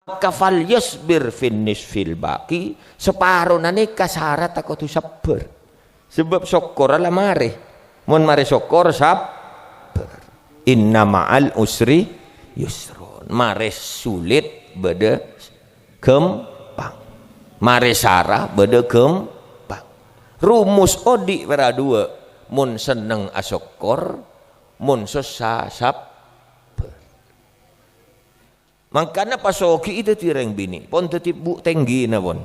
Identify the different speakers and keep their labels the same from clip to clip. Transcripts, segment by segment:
Speaker 1: kafal yasbir finis fil baki separuh nane kasarat aku tu sabar sebab syukur lah mari mun mari syukur sabar inna ma'al usri yusrun mari sulit beda gampang mari sarah beda gampang rumus odik pada dua mun seneng asyukur mun susah sabar. Makanya pasoki itu tireng bini, pon tibu tinggi na pon,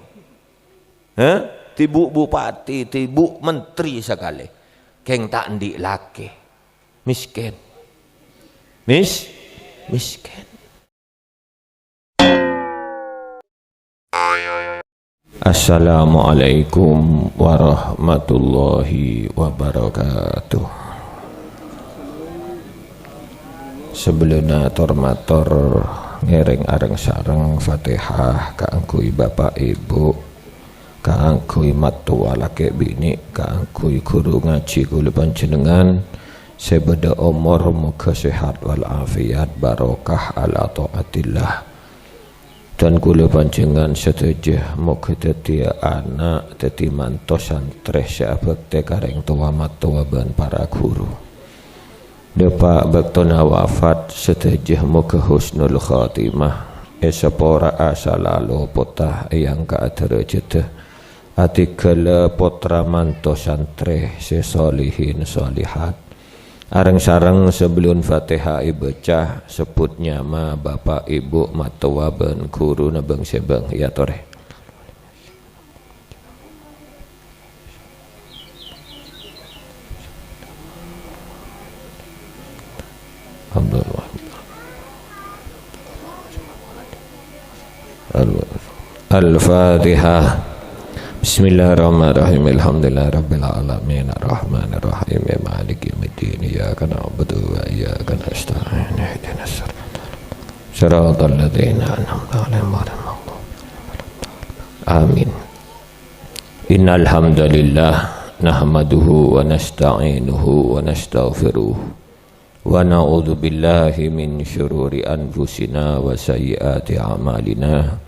Speaker 1: tibu bupati, tibu menteri sekali, keng tak ndik laki, miskin, miskin. Assalamualaikum warahmatullahi wabarakatuh. Sebelum matur ngereng areng sareng Fatihah kaangkui bapak ibu kaangkui matua laki bini kaangkui guru ngaji kula panjenengan sebeda umur muga sehat wal afiat barokah ala taatillah dan kula panjenengan sedaya muga dadi anak dadi mantos santreh sabekti kareng tua matua ban para guru. Depa baktona wafat sedejah muka husnul khatimah esapora asalalu potah yang kaadara jetah atikala potra manto santre sesolihin solihat areng sareng sebelum fatihah ibecah sebut nyama bapak ibu matua ben guru nabeng sebeng ya tore. Al-Fatihah. Bismillahirrahmanirrahim. Alhamdulillahirabbil alamin arrahmanir rahim maliki yaumiddin iyyaka na'budu wa iyyaka nasta'in ihdinas siratal ladzina an'amta 'alaihim ghairil maghdubi 'alaihim. Amin. Innal hamdalillah nahmaduhu wa nasta'inuhu wa nastaghfiruh wa na'udzu billahi min syururi anfusina wa sayyiati a'malina.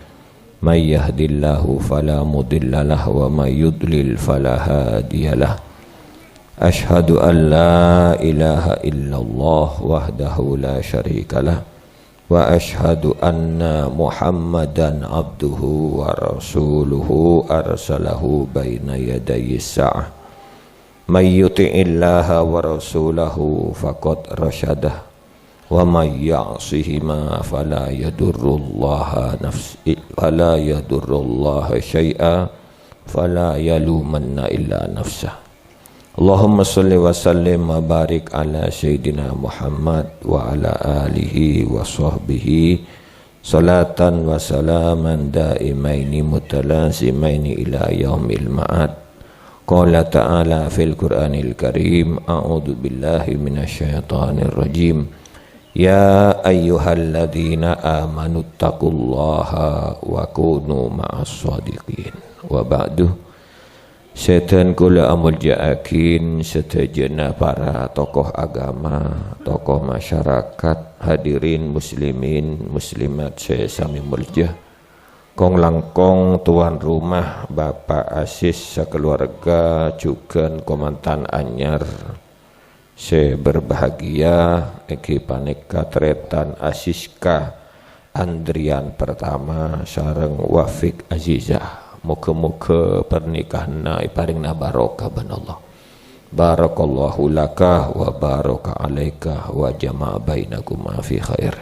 Speaker 1: May yahdillahu fala mudilla lahu wa may yudlil fala hadiya lahu. Ashhadu an la ilaha illallah wahdahu la syarika lah wa ashhadu anna Muhammadan abduhu wa rasuluhu arsalahu baina yadayis sa'ah. May yuti'illaha wa rasulahu faqad rasyadah wa may ya'sihima fala yadurrullaha fala yadurrullaha syai'a fala yalumanna illa nafsah. Allahumma salli wa sallim wa barik ala sayyidina Muhammad wa ala alihi wa sahbihi salatan wa salaman daimaini mutalazimaini ila yaumil ma'ad. Qala ta'ala fil Qur'anil Karim a'udzu billahi minasyaitonir rajim. Ya ayyuhalladzina amanu taqullaha wa kunu ma'as shadiqin. Wa ba'du. Setan kula amul ja'akin setajana para tokoh agama, tokoh masyarakat, hadirin muslimin, muslimat saya sami muljah. Kong langkong tuan rumah Bapak Asis sekeluarga juga komandan anyar. Saya berbahagia Eki Paneka Tretan Asiska Andrian pertama sareng Wafik Azizah. Muka-muka pernikahan paringna barokah ban Allah. Barakallahu laka wa baraka alaika wa jama'a bainakum fi khair.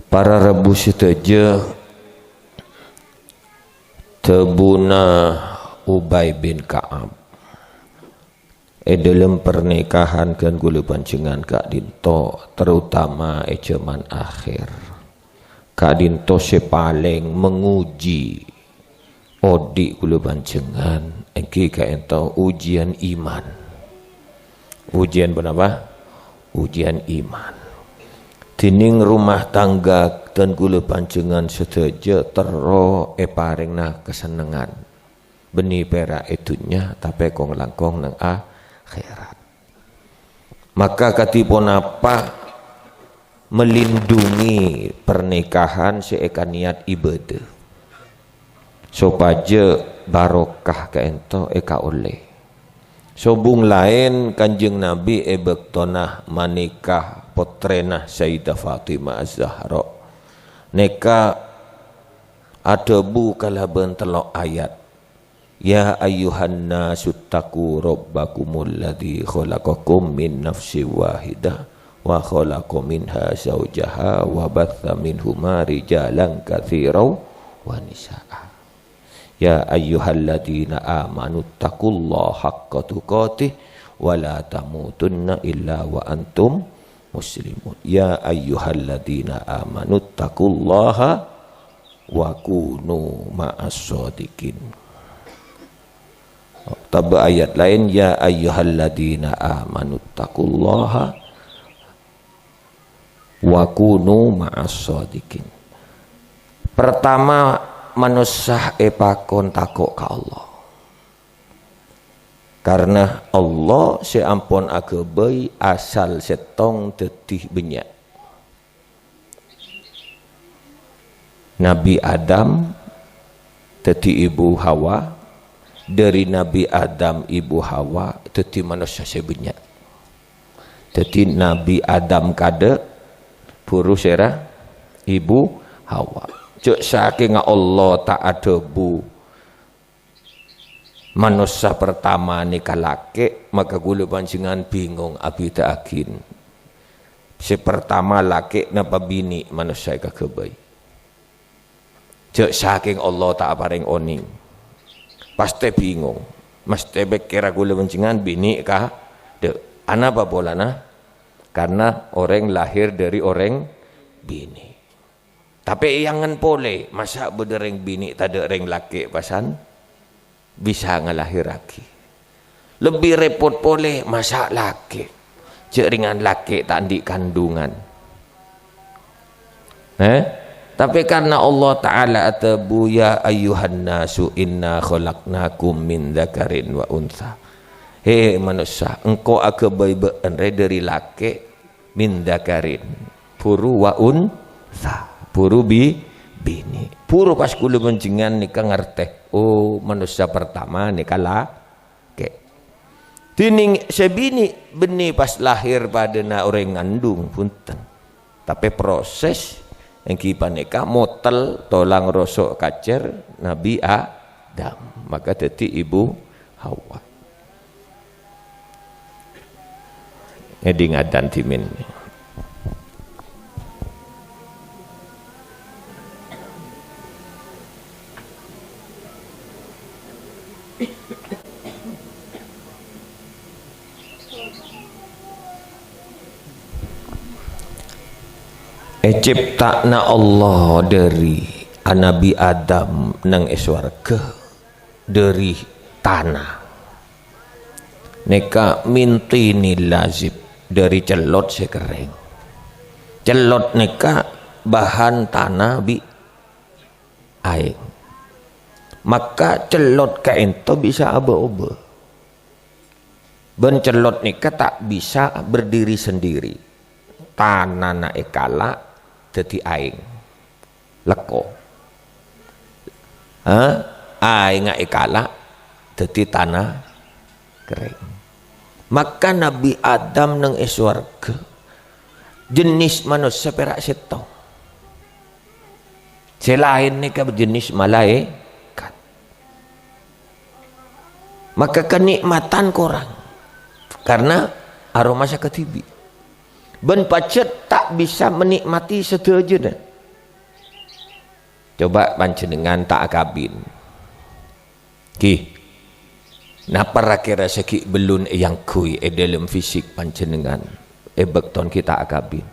Speaker 1: Para rebu seteja tebuna Ubay bin Ka'ab dalam pernikahan kan gula pancingan Kak Dinto terutama zaman akhir Kak Dinto paling menguji odi gula pancingan engki Kak Dinto ujian iman ujian iman tining rumah tangga dan gula pancingan seteja tero paringna kesenangan benih perak itunya tapi kong langkong nang akhirat. Maka katipun apa melindungi pernikahan seeka niat ibadah supaya barokah ka ento eka oleh. Sobung lain Kanjeng Nabi bektonah manikah potrenah Sayyidah Fatimah Az-Zahra neka adebu kalaban telok ayat ya ayyuhan nasu taqu rabbakumul ladzi khalaqakum min nafsin wahidah wa khalaqa minha zawjaha wa batha minhuma rijalan katsiran wa nisaa. Ya ayyuhalladzina amanu taqullaha haqqa tuqatih wa la tamutunna illa wa antum muslimun. Ya ayyuhalladzina amanu taqullaha wa kunu ma'as shadiqin. Tabah ayat lain ya ayyuhalladzina amanu taqullaha wa kunu ma'as shadiqin. Pertama manusia pakon takok ka Allah. Karena Allah seampun agebai asal setong tetih benyak. Nabi Adam teti ibu Hawa, dari Nabi Adam ibu Hawa teti manusia sebenyak. Teti Nabi Adam kade puru sera ibu Hawa. Cuk saking Allah tak ada bu manusia pertama nikah laki, maka gula pancingan bingung abi tak akin. Si pertama laki napa bini manusia kekebai. Cuk saking Allah tak paring oning. Pasti bingung. Mesti kira gula pancingan bini kah? Dek, ana apa bolana? Karena orang lahir dari orang bini. Tapi jangan boleh masa bedereng bini tada reng laki pasan bisa ngelahir laki. Lebih repot boleh masa laki jeringan laki tak di kandungan. Tapi karena Allah Ta'ala atabu ya ayyuhan nasu inna khalaqnakum min dzakarin wa untha. Hei manusia, engkau akabai be'enre dari laki min dzakarin puru wa untha. Puru bini. Puru pas kula bencingan nikah ngerteh. Oh manusia pertama nikah laki. Tining sebini beni pas lahir pada na orang ngandung punten. Tapi proses yang kita nikah motel tolang rosok kacer Nabi Adam. Maka teti ibu Hawa. Ngeding adan timin. Ciptakna Allah dari Nabi Adam nang eswarga dari tanah. Neka mintini lazib dari celot sekering. Celot neka bahan tanah bi aing. Maka celot ka ento bisa aba-aba. Ben celot neka tak bisa berdiri sendiri. Tanah na ekala jadi aing leko aing ekala jadi tanah kering. Maka Nabi Adam nang eswarga jenis manusia perak setong selain nika jenis malaikat. Maka kenikmatan korang karena aroma saketibi ben pacet tak bisa menikmati setuju. Coba panjenengan tak akabin ki napa kira seki belun yang kui dalam fisik panjenengan bekton kita akabin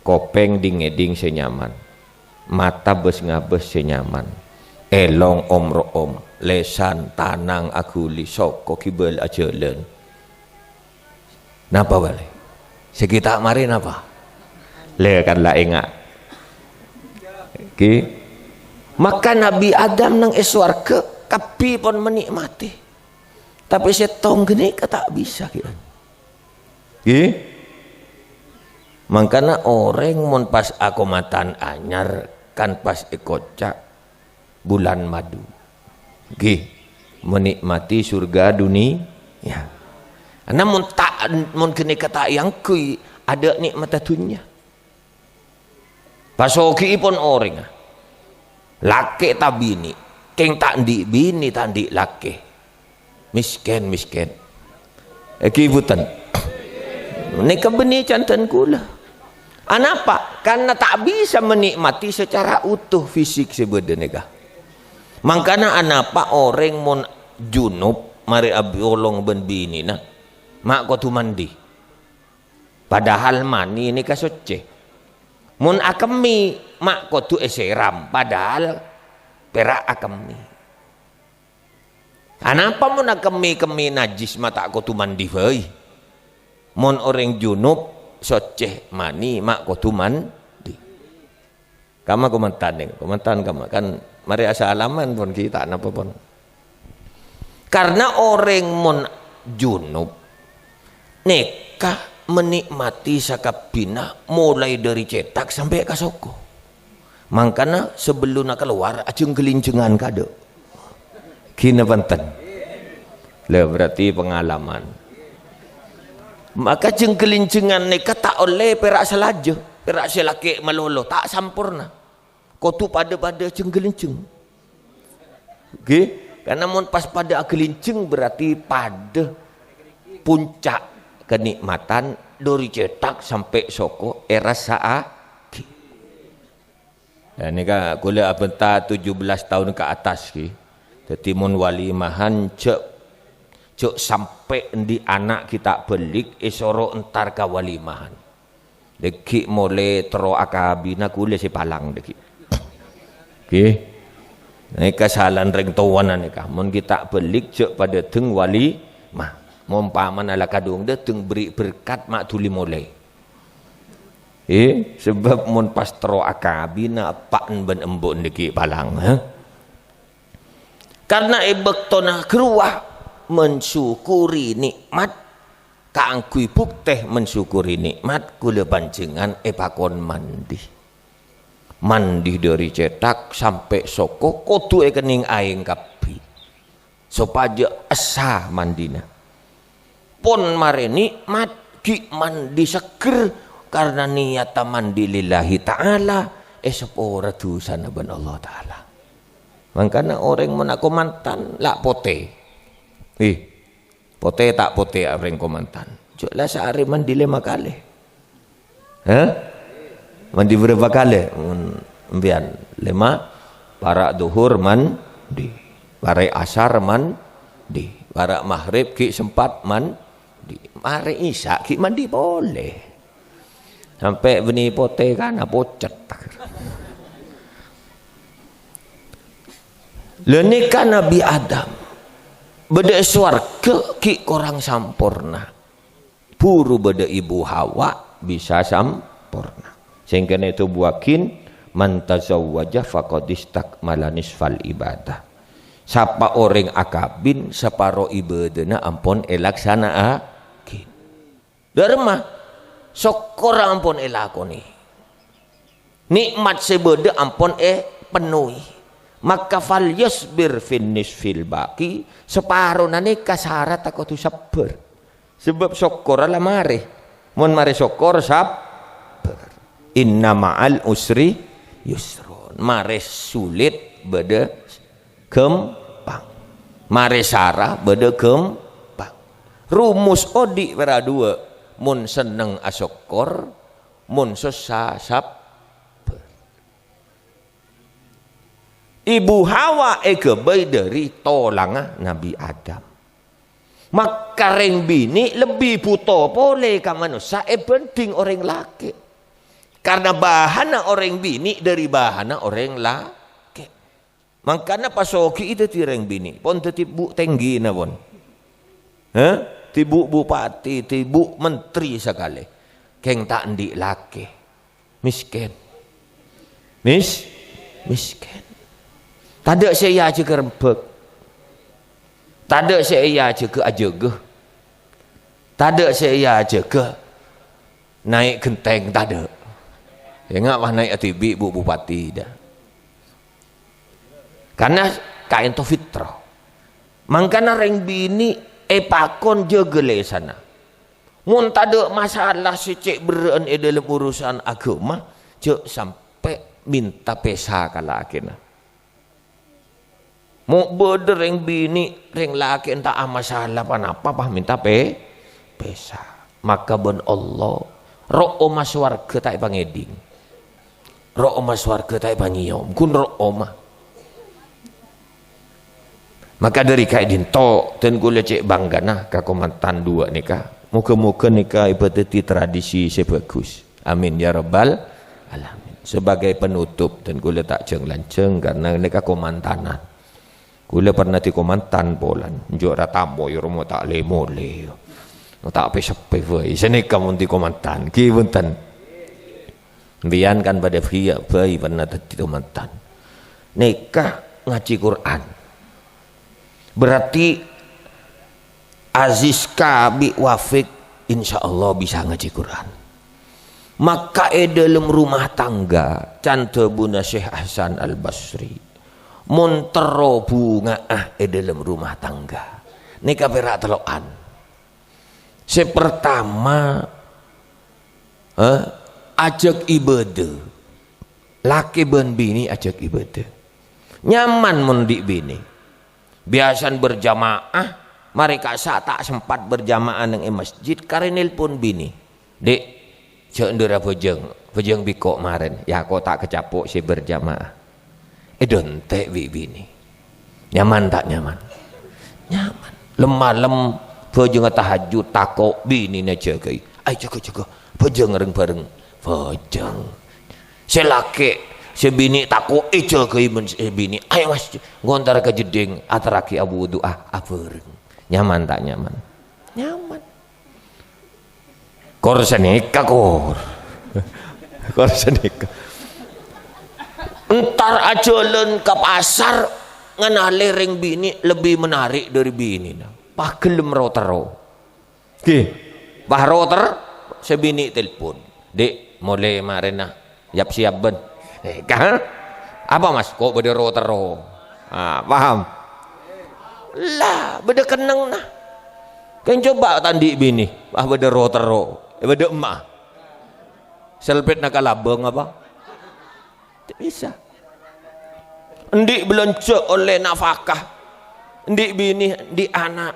Speaker 1: kopeng ding eding senyaman mata bes ngabes senyaman elong om lesan tanang akuli sok kokibel ajelen napa balik sekitar marin apa? Lekanlah ingat. Okay. Maka Nabi Adam nang eswarga kapi pun menikmati. Tapi setong gini tak bisa. Okay. Makanya orang mun pas aku matan anyar kan pas ikocak bulan madu. Gih, menikmati surga dunia. Ya. Namun tak mun kene kata yang kui ada nikmat dunia. Pasoki pun orang. Laki tak bini, keng tak di bini tak di laki. Miskin. Kibutan. Nika beni cantan kula. Anapa? Karena tak bisa menikmati secara utuh fisik sebenarnya. Makanya anapa orang mon junub mari abiolong ben bini na mak ko tu mandi. Padahal mani ini kasoce. Mon akemi mak ko tu eseram padahal perak akemi. Anapa mon akemi najis mata ko tu mandi vai. Mon orang junub soceh mani mak kotuman di kama komentan kama kan mari asa alaman pun kita napa pun karena orang mon junub nekah menikmati sakabina mulai dari cetak sampai kasoko makanya sebelum nak keluar ajeng kelincengan kado kina banten le berarti pengalaman. Maka jengkelincengan neka tak oleh perak selaja perak selaki melolo tak sampurna kau tu pada jengkelinceng okay? Karena mun pas pada kelinceng berarti pada puncak kenikmatan dari cetak sampai soko era saat dan ni kan kula abenta 17 tahun ke atas ki jadi mun walimahan cek sampai di anak kita belik esoro entar ka walimahan deki mulai tero akabina kule si palang deki okay. Ini kesalahan ring tawanan ni mun kita belik cek pada teng wali mah mompaman ala kadung de teng beri berkat mak tuli mulai sebab mun pas tero akabina apaan ben embok deki palang karena ebektona keruah mensyukuri nikmat kaangkui teh mensyukuri nikmat kula panjenengan pakon mandi dari cetak sampai soko kudu kening aing kapi supaya asa mandina pun mare nikmat ki mandi seger karena niat mandi lillahi ta'ala sepora dosa naban Allah ta'ala makanya orang menaku mantan lak pote pote tak pote orang komantan. Joklah sehari mandi 5 kali. Mandi berapa kali? Mbian 5 para duhur mandi, para asar mandi, para maghrib ki sempat mandi, para isya ki mandi boleh. Sampai beni pote kan pocet. Lenika Nabi Adam beda swarga ki korang sampurna buru beda ibu Hawa bisa sampurna sehingga itu buakin man tazawwaja faqad istakmala nisfal ibadah sapa orang akabin separo ibadana ampun elaksanaakin derma syukur ampun elakoni nikmat sebeda ampun penuhi maka fal yasbir finis fil baki separuh nane kasarat aku tu sabar sebab syukur ala mari mun mari syukur sabar inna ma'al usri yusrun mari sulit beda gampang mari sarah beda gampang rumus odi para dua mun seneng asyukur mun susah sabar Ibu Hawa kebai dari tolanga Nabi Adam. Maka ring bini lebih butuh boleh ka manusia penting orang laki. Karena bahana orang bini dari bahana orang laki. Makanya pasoki itu tireng bini. Pon tibu tinggi na pon. Tibu bupati, tibu menteri sekali. Keng tak ndik laki. Miskin. Miskin. Tanda saya aja kerempek. Tanda saya aja ke ajaga. Tanda saya aja ke naik genteng tak ada. Ya nggak wah naik ATB bu bupati dah. Karena kain to fitrah. Mangkana reng bini pakon jegele sana. Mun tade masalah secek beren dalam urusan agama, cek sampai minta pesa kalakina. Mau beder reng bini reng laki entah masalah panapa pah minta pesa. Maka ben Allah roh omas warga tak pangeding. Roh omas warga tak pangiom kun roh omah. Maka dari kayak dinto dan gue cek bangga nah kakomantan dua nikah. Muka-muka nikah ibadati tradisi sebagus. Amin ya rabbal alamin. Sebagai penutup dan gue tak ceng lanceng karena nikah komantanan. Gue pernah di komantan Polan. Jok ratamu ya rumah tak lemole. Tak apa sepe voi. Senikah mun di komantan. Kibuntan. Bian kan pada via voi pernah di komantan. Nikah ngaji Quran. Berarti Aziz Kabi Wafik insya Allah bisa ngaji Quran. Maka dalam rumah tangga cante buna Syekh Hasan Al Basri montero bunga dalam rumah tangga nikah perak telokan. Sepertama ajak ibadah laki ben bini ajak ibadah nyaman mundi bini biasan berjamaah. Mereka saat tak sempat berjamaah nang masjid karenil pun bini. Dek, cek ndera pejeng biko maren. Ya kau tak kecapuk si berjamaah. Donte bini. Nyaman tak nyaman? Nyaman. Lemah pejeng tahajud takok bini na cegai. Ay jaga. Pejeng reng bareng. Pejeng. Selake sebini takok cegai men bini. Ayo mas ngontar ke jeding ataraki abu doa abereng. Nyaman tak nyaman? Nyaman. Kor senika kor senika. Entar ajalan ke pasar ngenali ring bini lebih menarik dari bini. Pah gelem rotero. Ki, pah roter sebini telepon. Dek, mulai marena siap ben. Kah? Apa mas? Kok beda rotero? Ah, paham? Lah beda keneng nah kan coba tandi bini beda rotero beda emak selpit nak kalabeng apa tak bisa ndik belanja oleh nafkah ndik bini ndik anak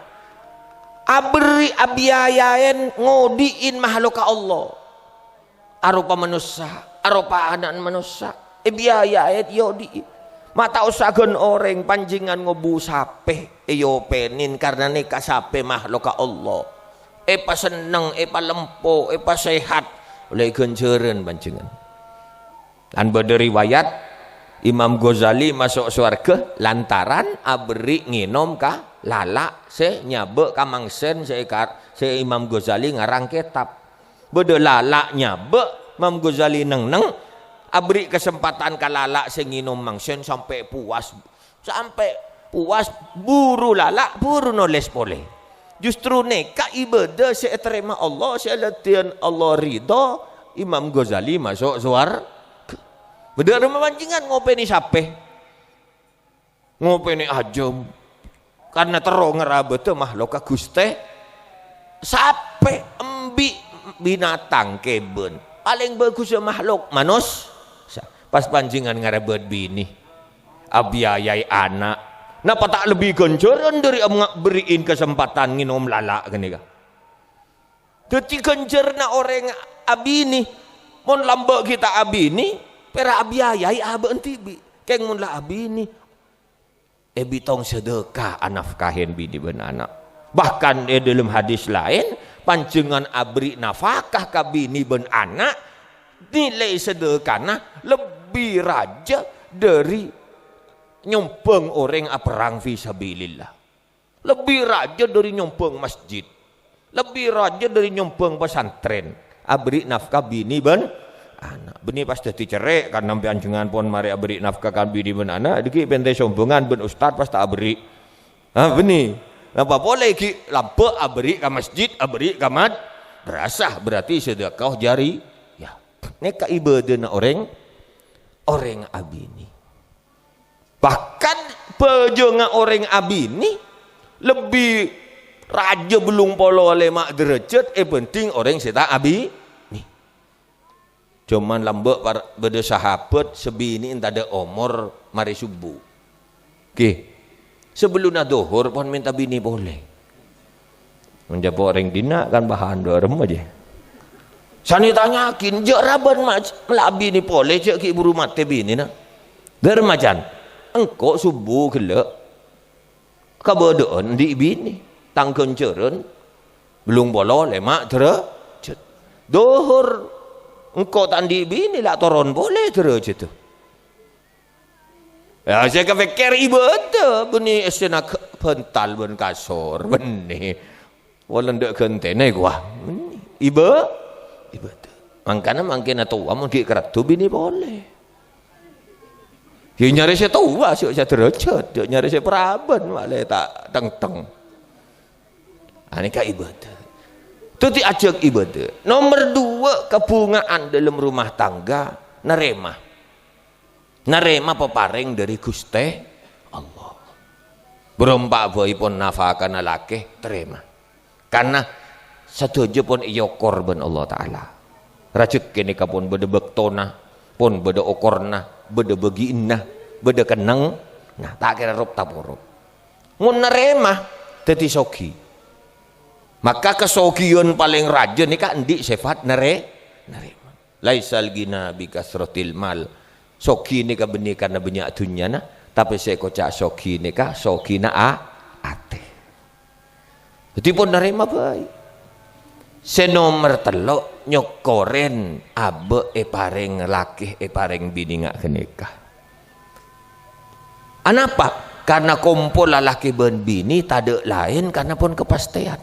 Speaker 1: abri abiayain ngodiin makhluk Allah arupa manusia arupa anak manusia biayain yodi mata usahakan orang panjingan ngobu sape iyo penin karena nikah sape makhluk Allah pa seneng pa lempo pa sehat oleh genjeren panjingan dan berderiwayat Imam Ghazali masuk surga lantaran abri nginom ka lala se nyabe kamangsen se Imam Ghazali ngarang kitab bede lala nyabe Imam Ghazali neng abri kesempatan kalala senginum mangsen sampai puas buru lala buru noles boleh justru neka ibadah saya terima Allah saya latihan Allah ridho Imam Ghazali masuk suar bener memancingan ngopeni sape ngopeni ajam karena terong ngerabete makhluk Guste sape embi binatang keben paling bagus makhluk manus pas pancingan ngarebet bini abiayai anak napa tak lebih genceran dari beriin kesempatan nginom lala gini kah jadi gencerna orang abini mon lambak kita abini pera abiayai abe entibi keng mun la abini bitong sedekah anafkahin bini ben anak bahkan dalam hadis lain pancingan abri nafkah ka bini ben anak nilai sedekahna lebih raja dari nyompeng orang perang fisabilillah lebih raja dari nyompeng masjid lebih raja dari nyompeng pesantren abri nafkah bini ben anak bini pas dadi cerek karena panjenengan pun mari abri nafkah kan bini ben anak iki pente sombongan ben ustad pas tak abri bini napa boleh iki lampe abri ka masjid abri ka berasah berarti sedekah jari ya. Neka ibadah orang abini. Bahkan pejonga orang abini lebih raja belum polo oleh mak derajat penting orang seta abi nih. Cuman lambek pada sahabat sebini entah ada umur mari subuh. Oke. Sebelum dohor pun minta bini boleh. Menjawab orang dina kan bahan dorem aja. Sani tanyakin, jok raban melabi ni boleh jok ki buru mate bini na. Dermacan, engkau subuh gelak, kabodohan di bini, tangkon ceren, belum boleh lemak derajat. Dohor, engkau tandi bini lah toron boleh derajat tu. Ya saya kepikir ibadah benih esnak pental ben kasor benih walau ndak kentene gua ibadah mangkana mangkin atau amun ki keratu bini boleh ya nyari saya tua sih saya derajat dia nyari saya peraban malah tak teng ini ka ibadah tu ti ajak ibadah. Nomor 2 kebungaan dalam rumah tangga narema peparing dari Gusti Allah. Berompak pun nafakan laki terima. Karena setuju pun iyo korban Allah Ta'ala. Rajek kini kapun beda bektona, pun beda okorna, beda beginna, beda kenang. Nah tak kira rup tapurup. Ngun narema teti soki. Maka kesogion paling raja ni kan di sifat narema. Laisal gina bikasrotil mal. Soki ni ka benih karena banyak dunia na, tapi saya kocak soki ni ka soki na ate. Jadi pun narima baik. Senomor telok nyokoren abe paring laki paring bini ngak kenikah. Anapa? Karena kumpul laki ben bini tade lain karena pun kepastian.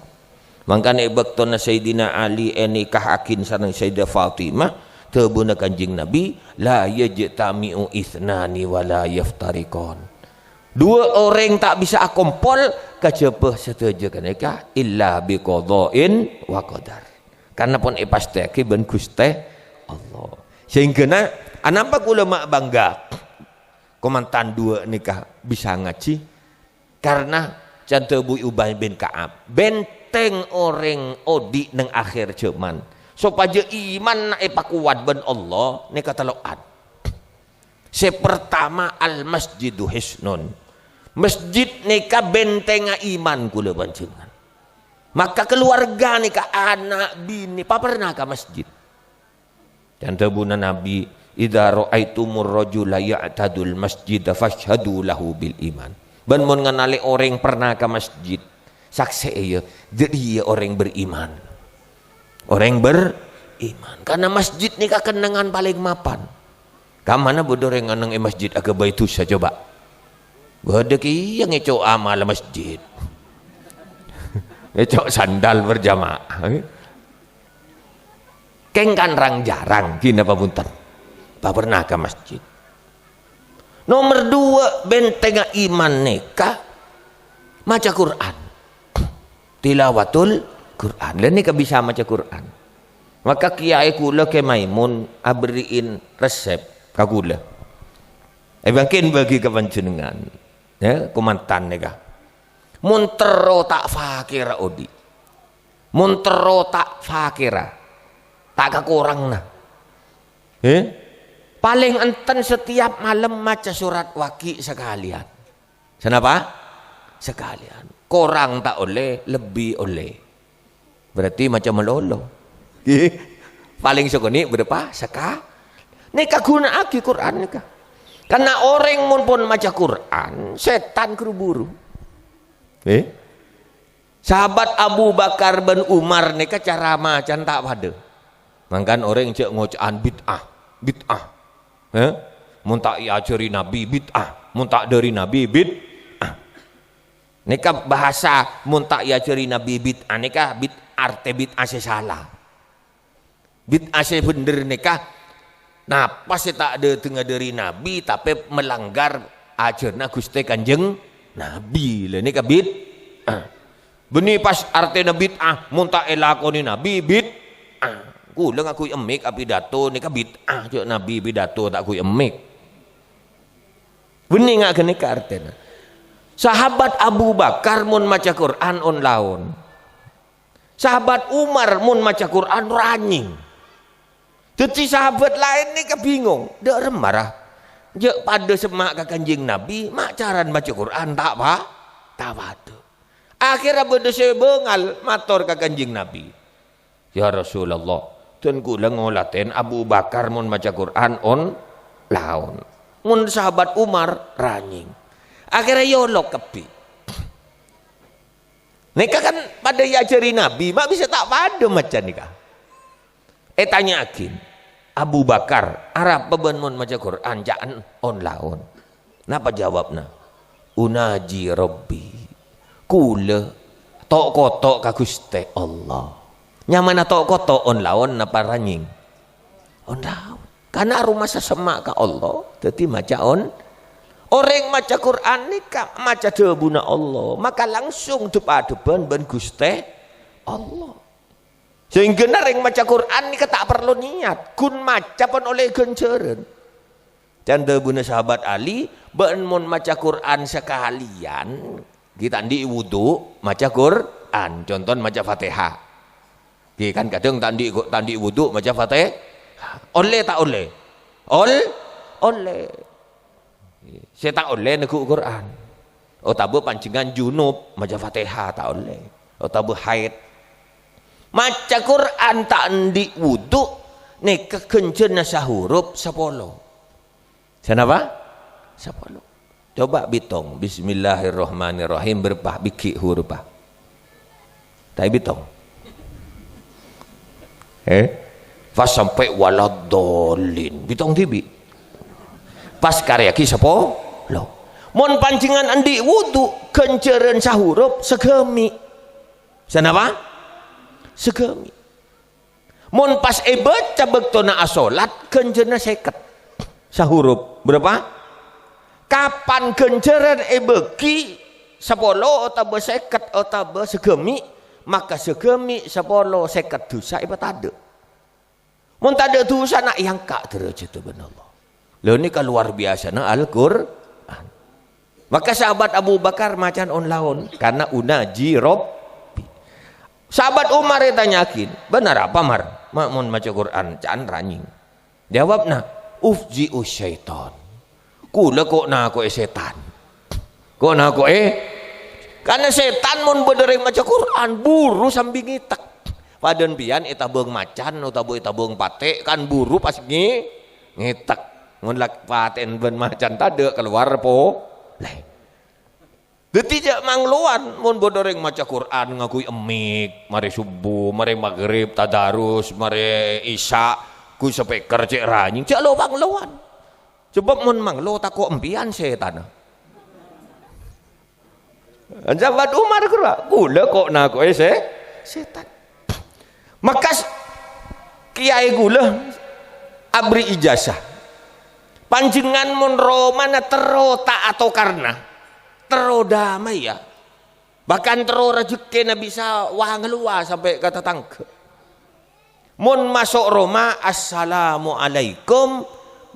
Speaker 1: Makanya bektona Sayyidina Ali nikah akin sareng Sayyidah Fatimah tebuna kanjing Nabi la yajtami'u ithnani wa la yaftariqan. 2 orang tak bisa kumpul kejebah setuju nikah illa biqada'in wa qadar. Karena pun pasti ben Gusti Allah. Sehingga anapa kula mak bangga komantan 2 nikah bisa ngaji karena contoh Bu Ubay bin Ka'ab benteng orang odi neng akhir zaman supaya iman na kuat ben Allah ni kataloan. Pertama al masjidu hisnun. Masjid ni ka benteng iman kula panjenengan. Maka keluarga ni ka anak bini pa pernah ka masjid. Dan tabuna Nabi idza raaitumur rajula ya'tadul masjid fashhadu lahu bil iman. Ben mun nganali orang pernah ka masjid saksi ya dia orang beriman. Orang beriman karena masjid ni kenangan paling mapan. Kamana bodoh yang nganang masjid agak baitu saja coba. Bodoh ki yang ngecok amal masjid. Ngecok sandal berjamaah. Keng kan rang jarang kina papunten. Pa pernah ke masjid. Nomor 2 benteng iman neka maca Quran. Tilawatul Quran. Dan neka bisa maca Quran. Maka kiai kula ke Maimun aberiin resep kagula. Bangkin bagi kepanjenengan. Ya, kumantan neka. Muntero tak fakira odi. Muntero tak fakira. Tak kekurang nah. Paling enten setiap malam maca surat Waqi sekalian. Kenapa? Sekalian. Korang tak oleh, lebih oleh. Berarti macam melolo. Paling sekali berapa? Nika guna aki Quran nika. Karena orang pun maca Quran, setan keruburu. Sahabat Abu Bakar bin Umar nika cara macan tak pada. Mangkan orang cek ngocaan bid'ah. Muntak iajari Nabi bid'ah, muntak dari Nabi bid'ah. Nika bahasa muntak iajari Nabi bid'ah nika arte bid'ah salah. Bid'ah bener nika nah pasti tak ada tengah dari Nabi tapi melanggar ajarna Gusti Kanjeng Nabi. Lah nika bid'ah. Beni pas artinya bid'ah munta elakoni nabi bid'ah. Kulang aku emik api dato ni ka bid'ah je nabi pidato tak aku emik. Beni ngak kene ka artinya. Sahabat Abu Bakar mun maca Quran on laun. Sahabat Umar mun maca Quran ranying. Tetapi sahabat lain ni kebingung, dak remarah. Je pada semak ka Kanjeng Nabi, mak caran baca Quran tak apa? Tak padu. Akhirnya berdesa bengal matur ka Kanjeng Nabi. Ya Rasulullah, tun kula ngolaten Abu Bakar mun maca Quran on laun. Mun sahabat Umar ranying. Akhirnya yolok kepi. Nika kan pada diajari Nabi, mak bisa tak pada macam nika. Tanya akin. Abu Bakar Arab bebenmun maca Quran jaan on laun. Napa jawabna? Unaji Rabbi. Kula tok kotok ka Gusti Allah. Nyamana tok kotok on laun napa ranying? On laun. Karena rumah sesemak ka Allah, dadi maca on. Orang maca Quran ni ka maca debuna Allah, maka langsung depan ben Gusti Allah. Sehingga yang maca Quran ni tak perlu niat, kun maca pun oleh genceran. Canda buna sahabat Ali, ben mun maca Quran sekalian, kita andi wudu maca Quran, contoh maca Fatihah. Ki kan kadang tandi wudu maca Fatihah. Oleh tak oleh? Oleh. Saya tak oleh neku Quran. Oh tabu pancingan junub maca Fatihah tak oleh. Oh tabu haid maca Quran tak andi wudu ni kekenceuna sahurup 10. Kenapa? 10. Coba bitong bismillahirrahmanirrahim berpah biki huruf ah. Tak bitong. Pas sampai waladolin bitong tibi. Pas karya ki 10. Mun pancingan andi wudu kenceureun sahurup segemi. Kenapa? Segemi. Mun pas baca bektona asolat kencerna 50 sahurup berapa? Kapan kenceran beki 10 atau 50 atau segemi, maka segemi 10 50 dosa iba tade. Mun tade dosa nak yang kak derajat Allah. Lho ni kan luar biasa na Al-Qur'an. Maka sahabat Abu Bakar macan on laun karena unaji Rob. Sahabat Umar ditanyakin, benar apa Mar? Mun maca Quran can ranying. Jawabna, ufji syaitan. Kula kok na ko setan. Kok na ko karena setan mun bedereng maca Quran buru sambil ngitek. Padan pian eta beung macan utawa eta beung pate kan buru pas ngitek. Mun lak paten ben macan tade keluar po. Leh. Detijak mangluan mun bodoreng maca Quran ngakui emik, mari subuh, mari maghrib tadarus, mari isya ku speaker cek ranying, cek lo mangluan. Sebab mun manglo tako empian setan. Sahabat Umar kula kok nako setan. Maka kiai kula abri ijazah. Panjenengan mun romana terota atau karena tero damai ya, bahkan tero rezeki na bisa wang luar sampai kata tangke. Mun masuk Roma assalamualaikum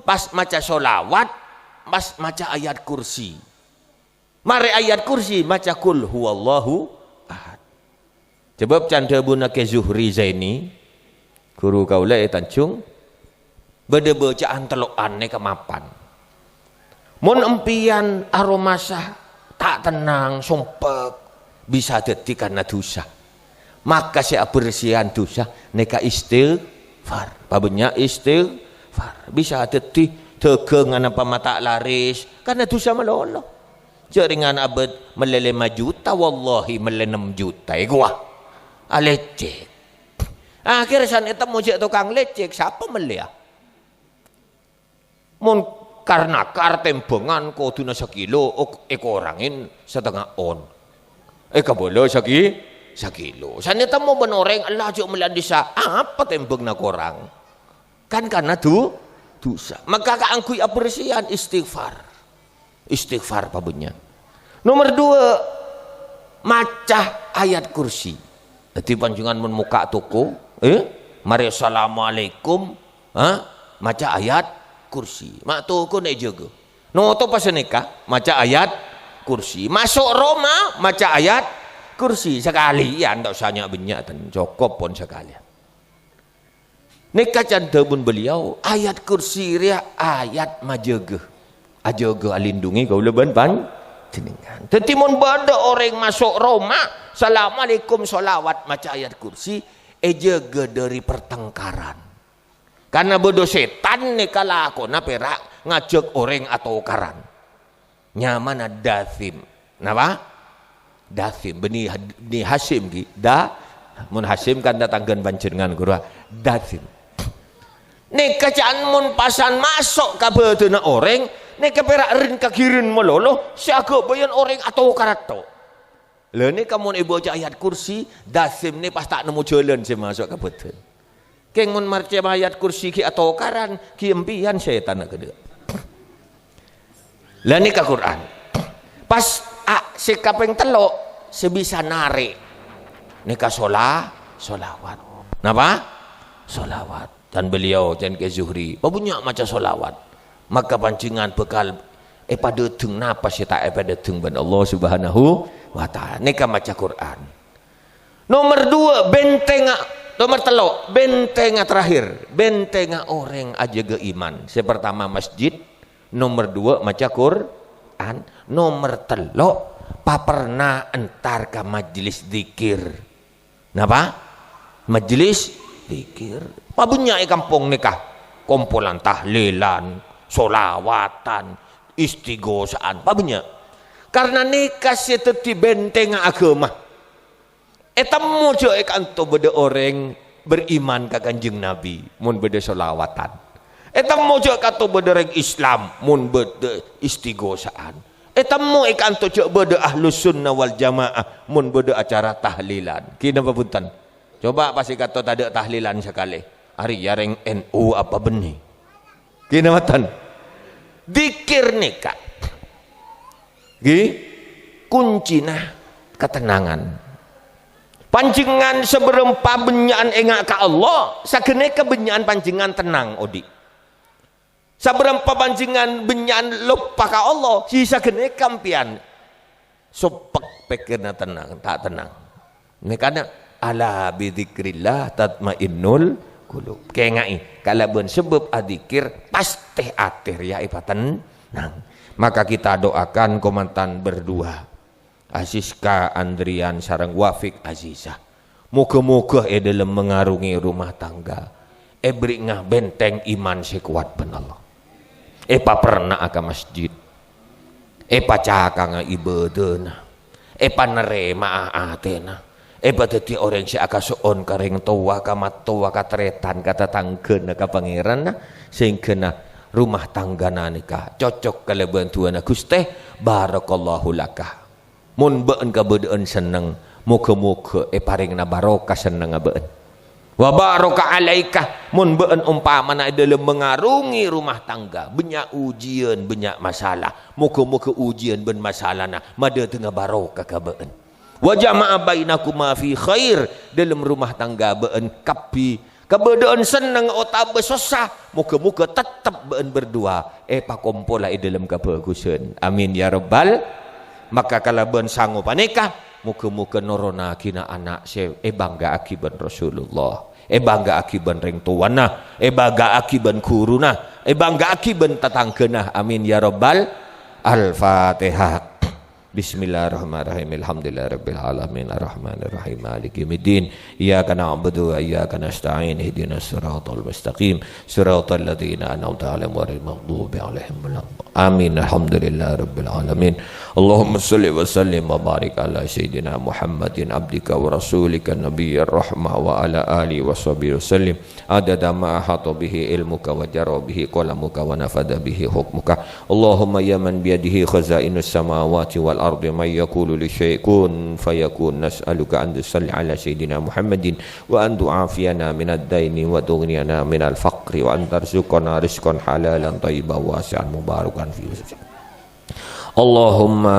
Speaker 1: pas maca solawat pas maca ayat kursi. Mari ayat kursi maca kul huwallahu ahad. Sebab canda buna ke Zuhri Zaini guru kaula Tanjung bade bacaan telokan ne kemapan. Mun empian aromasah tak tenang, sumpek bisa jadi karena dosa. Maka saya bersihan dosa neka istighfar. Babenya istighfar. Bisa jadi tegengan apa mata laris karena dosa melolo. Jaringan abad melele 5 juta wallahi melele 6 juta. Gua alecek. Akhirnya san eta mojek tukang lecek siapa melia? Mun karena kartembengan koduna 1 kilo orangin 1/2 on. Kabolo 1 kilo. Sanita mo benoreng Allah jo melandisa apa tembeng na korang. Kan karena dosa. Maka kaangkuy apresian istighfar. Istighfar pabunya. Nomor 2
Speaker 2: macah ayat kursi. Jadi panjangan mun muka toko, mari assalamualaikum, macah ayat kursi. Mak toko nek jaga. No to pas nikah, macah ayat kursi. Masuk Roma, macah ayat kursi sekalian, tak usah banyak dan cukup pun sekalian. Nikah canda pun beliau ayat kursi ria ayat majaga. Ajaga alindungi kau leban pan jenengan. Dadi mun bada orang masuk Roma, assalamualaikum solawat macam ayat kursi, jaga dari pertengkaran. Karena bodoh setan ni kala aku na perak ngajak orang atau karan. Nyaman dathim. Napa? Dathim beni Hasim ki. Mun Hasim kan datangkan panjenengan guru. Dathim. Nek kacaan mun pasan masuk ka bedena orang, nek perak rin kakirin melolo, siaga bayan orang atau karato. Lha nek kamu ibu baca ayat kursi, dathim ni pas tak nemu jalan saya masuk ka beden. Keng mun marce ayat kursi ki atau karan ki empian setan nak gede. Lah ni ka Quran. Pas sekapeng telok sebisa narik. Ni ka solawat. Napa? Solawat. Dan beliau dan ke Zuhri, punya macam solawat. Maka pancingan bekal pada teng napas ya tak pada teng ban Allah Subhanahu wa taala. Ni ka maca Quran. Nomor 2 benteng. Nomor 3 benteng terakhir, benteng orang aja ke iman. Yang pertama masjid, nomor 2 maca Quran, nomor 3 paperna entar ke majlis zikir. Napa? Majlis zikir. Pabunya kampung nikah, kumpulan tahlilan, solawatan, istighosaan, pabunya. Karena nikah seteti benteng agama. Etemu jo kanto beda orang beriman ke Kanjeng Nabi mun beda solawatan. Etemu jo kanto beda orang Islam mun beda istighosaan. Etemu kanto jo beda ahlus sunnah wal jamaah mun beda acara tahlilan. Kina papunten. Coba pasti kata tak ada tahlilan sekali. Hari yareng NU apa benih? Kina matan. Dikir nikah. Kuncina ketenangan. Panjenengan sebelum pabenyan engak ke Allah, sagene kebenyan panjenengan tenang odi. Sebelum pabenyan benyan lupa ke Allah, si sagene kampian supek pikirna tenang, tak tenang. Ini karena ala bidzikrillah tatmainnul qulub. Kengai kalau ben sebab adzikir pasti atir ya ibatan. Maka kita doakan komandan berdua. Aziska Andrian sareng Wafik Azizah. Moga-moga dalam mengarungi rumah tangga. Beri ngah benteng iman sekuat ben Allah. Pa pernah ke masjid. Pa caka nga ibadana. Pa nerema atena. Pa dadi orang si akasuon kareng tua kamatoa katretan kata tanggen ka pangeran sehingga na rumah tangga nikah cocok kala bantuan Gusti barakallahu lakah. Mun beun kabeudeun seneng muga-muga paringna barokah seneng beun wa barokah alaika. Mun beun umpamana dalam mengarungi rumah tangga banyak ujian banyak masalah, muga-muga ujian ben masalahna made tengah barokah ka beun wa jama'a bainakuma fi khair. Dalam rumah tangga beun kapi kabeudeun seneng otabe susah muga-muga tetep beun berdua pakumpul dalam kabagusan. Amin ya rabbal. Maka kalau ben sanggup nikah muka-muka norona kina anak se bangga akiban Rasulullah bangga akiban ring tuana bangga akiban kuruna bangga akiban tatangkeunah. Amin ya rabbal. Al-Fatihah. Bismillahirrahmanirrahim. Alhamdulillahirabbil alamin arrahmanir rahim maliki yaumiddin. Iyyaka na'budu wa iyyaka nasta'in ihdinas siratal mustaqim siratal ladzina an'amta 'alaihim ghairil maghdubi 'alaihim waladdallin. Amin. Alhamdulillahirabbil alamin. Allahumma shalli wa sallim wa barik ala sayyidina Muhammadin abdika wa rasulika nabiyyir rahmah wa ala alihi wa sahbihi wasallim adada ma ahata bihi ilmuka wa jara bihi qalamuka wa nafada bihi hukmuka. Allahumma ya man biyadihi khazainus samawati wal ardi may yaqulu li syai'un fayakun. Nas'aluka an tusalli ala sayyidina Muhammadin wa an tu'afiyana minad daini wa tughniyana minal faqri wa an tarzuqana rizqan halalan thayyiban wasi'an mubarakan fihi. Allahumma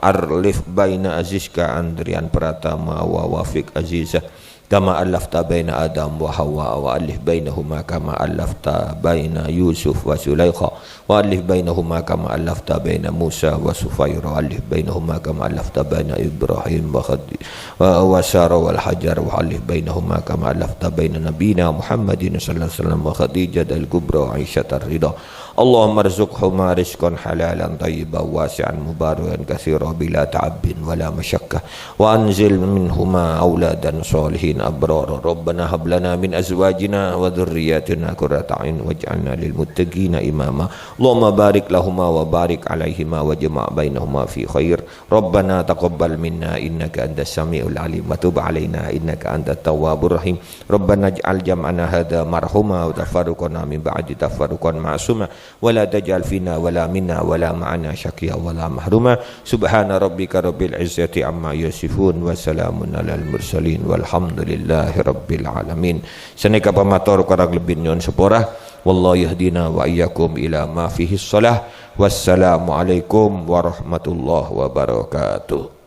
Speaker 2: arlif baina Azizka Andrian Pratama wa Wafiq Azizah kama alafta baina Adam wa Hawa wa alif bainahuma kama alafta baina Yusuf wa Sulaikha wa alif bainahuma kama alafta baina Musa wa Sufair wa alif bainahuma kama alafta baina Ibrahim wa Sarah wal Hajar wa alif bainahuma kama alafta baina nabina Muhammadin sallallahu alaihi wasallam wa Khadijah al-Kubra wa Aisyah ar-Ridha. Allahumma arzuqhuma rizqan halalan tayyiban wasi'an mubarakan katsiran bila ta'abbin wala masyakkah wa anzil minhuma auladan salihin abrar. Rabbana hab lana min azwajina wa dhurriyyatina qurrata a'yun waj'alna lil muttaqina imama. Allahumma barik lahumma wa barik alaihima wa jama' bainahuma fi khair. Rabbana taqabbal minna innaka antas samiul alim wa tub alaina innaka antat tawwabur rahim. Rabbana ij'al jam'ana hadha marhuma wa tafarruqana min ba'di tafarruqan ma'suma wa la taj'al fina wa la minna wa la ma'ana syaqiya wa la mahruma. Subhana rabbika rabbil izzati amma yasifun wa salamun alal mursalin walhamdulillahi rabbil alamin. Saneka pamator karang lebih nyon sepora. Wallahu yahdina wa iyyakum ila ma fihi shalah. Wassalamu alaikum warahmatullahi wabarakatuh.